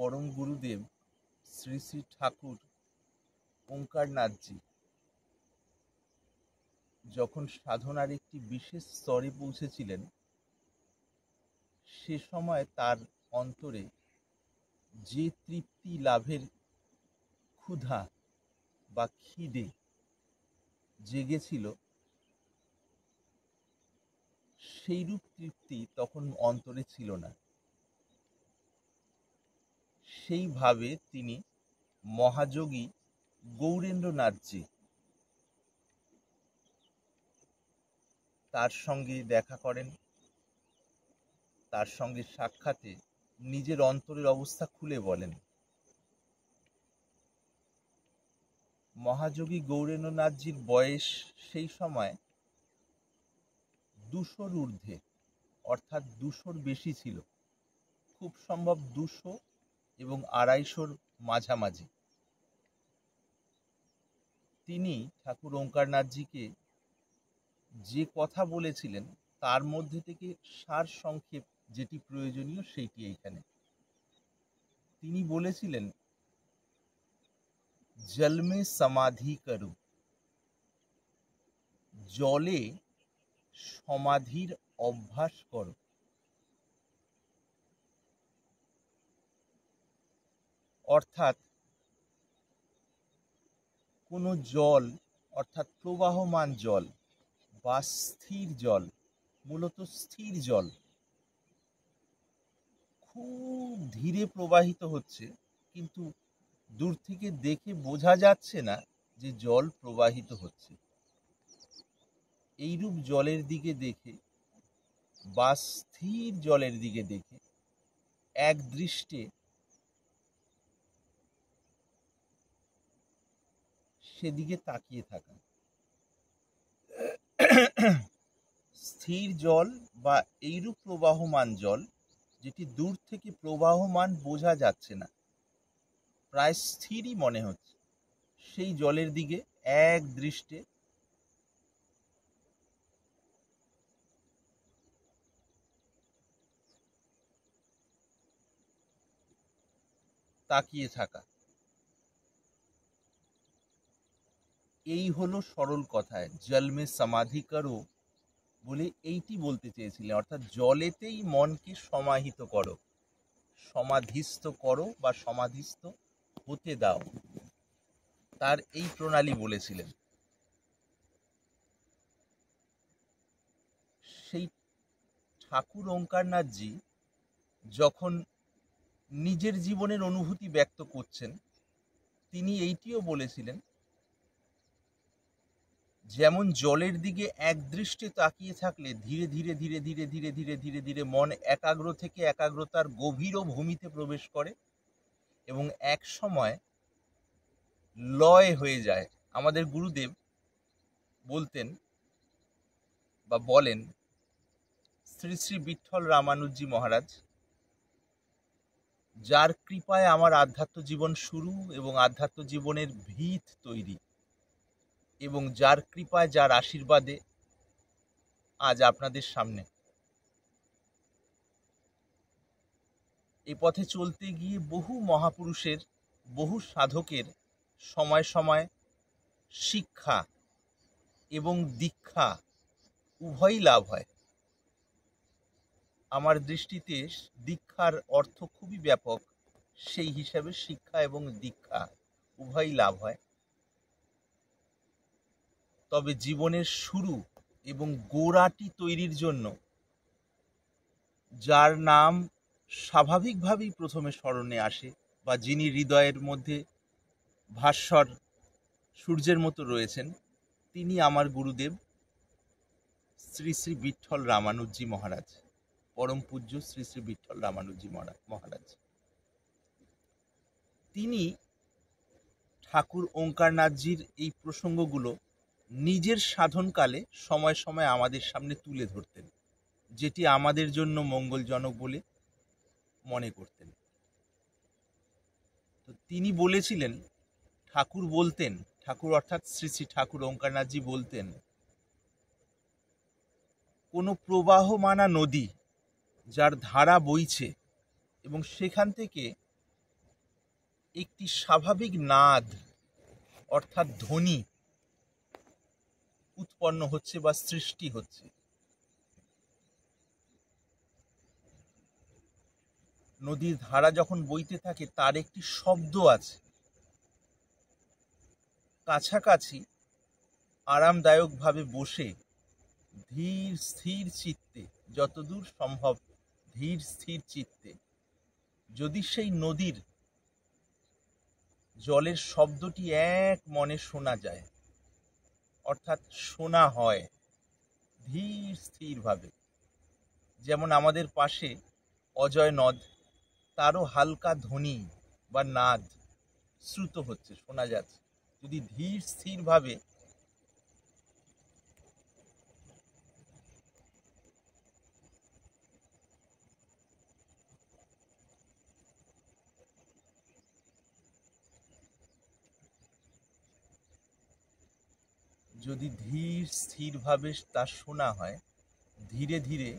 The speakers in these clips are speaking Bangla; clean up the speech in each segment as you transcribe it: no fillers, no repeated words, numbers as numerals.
পরম গুরুদেব শ্রী শ্রী ঠাকুর ওঙ্কারনাথজি যখন সাধনার একটি বিশেষ স্তরে পৌঁছেছিলেন, সে সময় তার অন্তরে যে তৃপ্তি লাভের ক্ষুধা বা খিদে জেগেছিল, সেইরূপ তৃপ্তি তখন অন্তরে ছিল না। সেইভাবে তিনি মহাযোগী গৌরেন্দ্রনাথজি তার সঙ্গে দেখা করেন। তার সঙ্গে সাক্ষাতে নিজের অন্তরের অবস্থা খুলে বলেন। মহাযোগী গৌরেন্দ্রনাথজির বয়স সেই সময় 200-র ঊর্ধ্বে, অর্থাৎ 200-র বেশি ছিল, খুব সম্ভব 200 এবং 250-র মাঝামাঝি। তিনি ঠাকুর ওঙ্কারনাথজিকে যে কথা বলেছিলেন তার মধ্যে থেকে সার সংক্ষেপ যেটি প্রয়োজনীয় সেইটি এইখানে। তিনি বলেছিলেন, জল মে সমাধি করো, জলে সমাধির অভ্যাস করো। অর্থাৎ কোনো জল, অর্থাৎ প্রবাহমান জল বা স্থির জল, মূলত স্থির জল খুব ধীরে প্রবাহিত হচ্ছে, কিন্তু দূর থেকে দেখে বোঝা যাচ্ছে না যে জল প্রবাহিত হচ্ছে। এইরূপ জলের দিকে দেখে বা স্থির জলের দিকে দেখে এক দৃষ্টে সেদিকে তাকিয়ে থাকা। স্থির জল বা এইরূপ প্রবাহমান জল যেটি দূর থেকে প্রবাহমান বোঝা যাচ্ছে না, প্রায় স্থিরই মনে হচ্ছে, সেই জলের দিকে এক দৃষ্টে তাকিয়ে থাকা। এই হলো সরল কথায় জল মে সমাধি করো বলে এইটি বলতে চেয়েছিলেন, অর্থাৎ জলেতেই মনকে সমাহিত করো, সমাধিস্থ করো বা সমাধিস্থ হতে দাও, তার এই প্রণালী বলেছিলেন। সেই ঠাকুর ওঙ্কারনাথজি যখন নিজের জীবনের অনুভূতি ব্যক্ত করছেন, তিনি এইটিও বলেছিলেন, যেমন জলের দিকে একদৃষ্টে তাকিয়ে থাকলে ধীরে ধীরে ধীরে ধীরে ধীরে ধীরে ধীরে ধীরে মন একাগ্র থেকে একাগ্রতার গভীর ভূমিতে প্রবেশ করে এবং এক সময় লয় হয়ে যায়। আমাদের গুরুদেব বলতেন বা বলেন, শ্রী শ্রী বিঠ্ঠল রামানুজি মহারাজ, যার কৃপায় আমার আধ্যাত্ম জীবন শুরু এবং আধ্যাত্ম জীবনের ভিত তৈরি, এবং যার কৃপায়, যার আশীর্বাদে আজ আপনাদের সামনে এই পথে চলতে গিয়ে বহু মহাপুরুষের, বহু সাধকের সময় সময় শিক্ষা এবং দীক্ষা উভয়ই লাভ হয়। আমার দৃষ্টিতে দীক্ষার অর্থ খুবই ব্যাপক, সেই হিসাবে শিক্ষা এবং দীক্ষা উভয়ই লাভ হয়। তবে জীবনের শুরু এবং গোড়াটি তৈরির জন্য যার নাম স্বাভাবিকভাবেই প্রথমে স্মরণে আসে বা যিনি হৃদয়ের মধ্যে ভাস্বর সূর্যের মতো রয়েছেন, তিনি আমার গুরুদেব শ্রী শ্রী বিঠ্ঠল রামানুজি মহারাজ, পরম পূজ্য শ্রী শ্রী বিঠ্ঠল রামানুজি মহারাজ। তিনি ঠাকুর ওঙ্কারনাথজির এই প্রসঙ্গগুলো নিজের সাধনকালে সময় সময় আমাদের সামনে তুলে ধরতেন, যেটি আমাদের জন্য মঙ্গলজনক বলে মনে করতেন। তো তিনি বলেছিলেন, ঠাকুর বলতেন, ঠাকুর অর্থাৎ শ্রী শ্রী ঠাকুর ওঙ্কারনাথজি বলতেন, কোনো প্রবাহমানা নদী যার ধারা বইছে এবং সেখান থেকে একটি স্বাভাবিক নাদ অর্থাৎ ধ্বনি উৎপন্ন হচ্ছে বা সৃষ্টি হচ্ছে। নদীর ধারা যখন বইতে থাকে তার একটি শব্দ আছে। কাছাকাছি আরামদায়কভাবে বসে ধীর স্থির চিত্তে, যতদূর সম্ভব ধীর স্থির চিত্তে যদি সেই নদীর জলের শব্দটি এক মনে শোনা যায়, অর্থাৎ শোনা হয় ধীর স্থিরভাবে, যেমন আমাদের পাশে অজয় নদ, তারও হালকা ধ্বনি বা নাদ শ্রুত হচ্ছে, শোনা যাচ্ছে। যদি ধীর স্থিরভাবে যদি ধীর স্থিরভাবে তা শোনা হয়, ধীরে ধীরে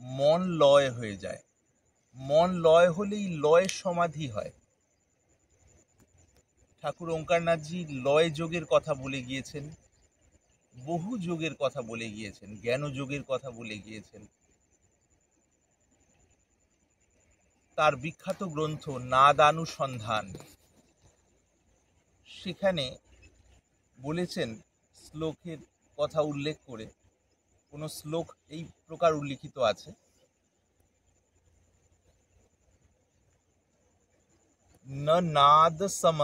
মন লয় হয়ে যায়। মন লয় হলেই লয় সমাধি হয়। ঠাকুর ওঙ্কারনাথজি লয় যোগের কথা বলে গিয়েছেন, বহু যোগের কথা বলে গিয়েছেন, জ্ঞান যোগের কথা বলে গিয়েছেন। তার বিখ্যাত গ্রন্থ নাদানুসন্ধান, সেখানে বলেছেন, শ্লোকের কথা উল্লেখ করে, কোন শ্লোক এই প্রকার উল্লিখিত আছে, ন নাদ সম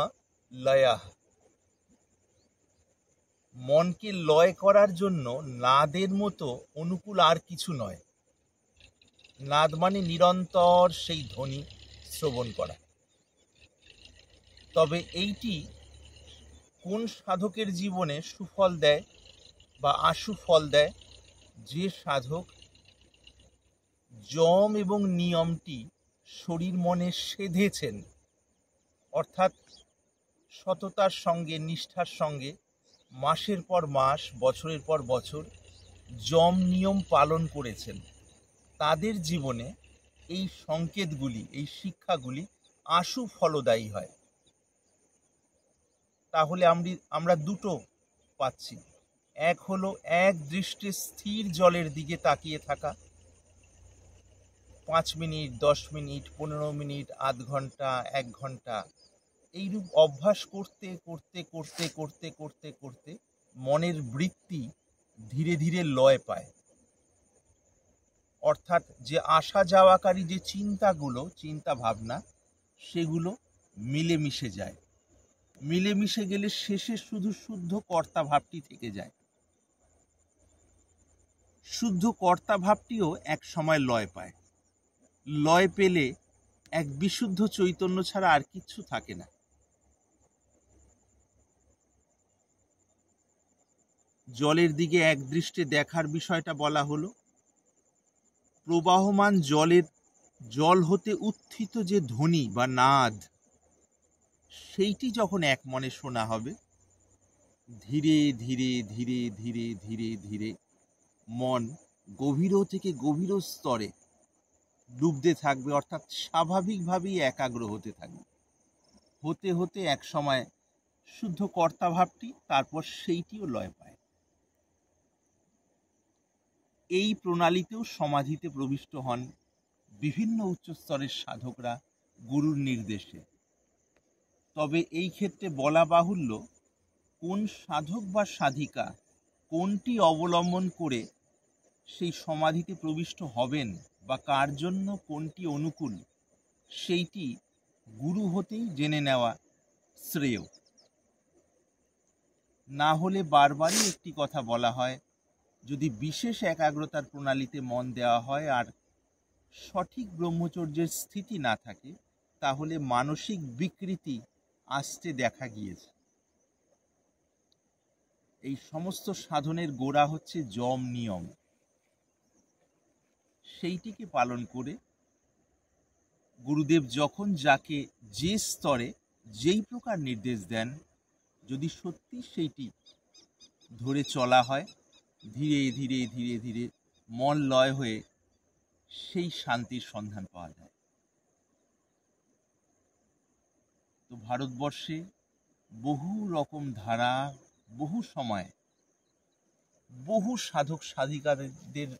লয়ঃ, মনকে লয় করার জন্য নাদের মতো অনুকূল আর কিছু নয়। নাদ মানে নিরন্তর সেই ধ্বনি শ্রবণ করা। তবে এইটি কোন সাধকের জীবনে সুফল দেয় বা আশুফল দেয়? যে সাধক যম এবং নিয়মটি শরীর মনে সেধেছেন, অর্থাৎ সততার সঙ্গে, নিষ্ঠার সঙ্গে মাসের পর মাস, বছরের পর বছর যম নিয়ম পালন করেছেন, তাদের জীবনে এই সংকেতগুলি, এই শিক্ষাগুলি আশু ফলদায়ী হয়। তাহলে আমরা দুটো পাচ্ছি। এক হলো এক দৃষ্টে স্থির জলের দিকে তাকিয়ে থাকা, 5 মিনিট, 10 মিনিট, 15 মিনিট, আধ ঘন্টা, 1 ঘন্টা, এইরূপ অভ্যাস করতে করতে করতে করতে করতে করতে মনের বৃত্তি ধীরে ধীরে লয় পায়। অর্থাৎ যে আসা যাওয়াকারী যে চিন্তাগুলো, চিন্তা ভাবনা, সেগুলো মিলেমিশে যায়। মিলেমিশে গেলে শেষে শুধু শুদ্ধ কর্তা ভাবটি থেকে যায়। শুদ্ধ কর্তা ভাবটিও এক সময় লয় পায়। লয় পেলে এক বিশুদ্ধ চৈতন্য ছাড়া আর কিচ্ছু থাকে না। জলের দিকে একদৃষ্টে দেখার বিষয়টা বলা হলো। প্রবাহমান জল হতে উত্থিত যে ধ্বনি বা নাদ, সেইটি যখন এক মনে শোনা হবে, ধীরে ধীরে ধীরে ধীরে ধীরে ধীরে মন গভীর থেকে গভীর স্তরে ডুবতে থাকবে, অর্থাৎ স্বাভাবিকভাবেই একাগ্র হতে থাকবে। হতে হতে এক সময় শুদ্ধ কর্তা ভাবটি, তারপর সেইটিও লয় পায়। এই প্রণালীতেও সমাধিতে প্রবিষ্ট হন বিভিন্ন উচ্চস্তরের সাধকরা গুরুর নির্দেশে। তবে এই ক্ষেত্রে বলা বাহুল্য, কোন সাধক বা সাধিকা কোনটি অবলম্বন করে সেই সমাধিতে প্রবিষ্ট হবেন বা কার জন্য কোনটি অনুকূল, সেইটি গুরু হতেই জেনে নেওয়া শ্রেয়। না হলে বারবারই একটি কথা বলা হয়, যদি বিশেষ একাগ্রতার প্রণালীতে মন দেওয়া হয় আর সঠিক ব্রহ্মচর্যের স্থিতি না থাকে, তাহলে মানসিক বিকৃতি আসতে দেখা গিয়েছে। এই সমস্ত সাধনের গোড়া হচ্ছে যম নিয়ম। সেইটিকে পালন করে গুরুদেব যখন যাকে যে স্তরে যেই প্রকার নির্দেশ দেন, যদি সত্যি সেইটি ধরে চলা হয়, ধীরে ধীরে ধীরে ধীরে মন লয় হয়ে সেই শান্তির সন্ধান পাওয়া যায়। ভারতবর্ষে বহু রকম ধারা, বহু সময়, বহু সাধক সাধিকাদের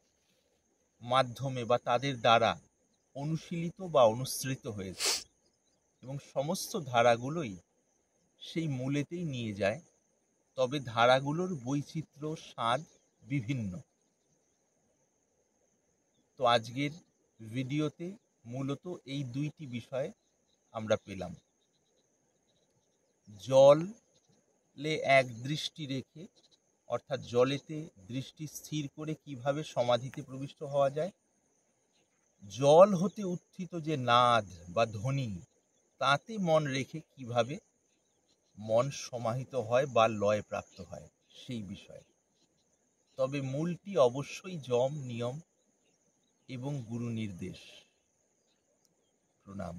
মাধ্যমে বা তাদের দ্বারা অনুশীলিত বা অনুসৃত হয়েছে, এবং সমস্ত ধারাগুলোই সেই মূলেতেই নিয়ে যায়। তবে ধারাগুলোর বৈচিত্র্য, স্বাদ বিভিন্ন। তো আজকের ভিডিওতে মূলত এই দুইটি বিষয় আমরা পেলাম। জলে এক দৃষ্টি রেখে, অর্থাৎ জলেতে দৃষ্টি স্থির করে কিভাবে সমাধিতে প্রবিষ্ট হওয়া যায়, জল হতে উত্থিত যে নাদ বা ধ্বনি, তাতে মন রেখে কিভাবে মন সমাহিত হয় বা লয় প্রাপ্ত হয়, সেই বিষয়ে। তবে মূলটি অবশ্যই যম, নিয়ম এবং গুরু নির্দেশ। প্রণাম।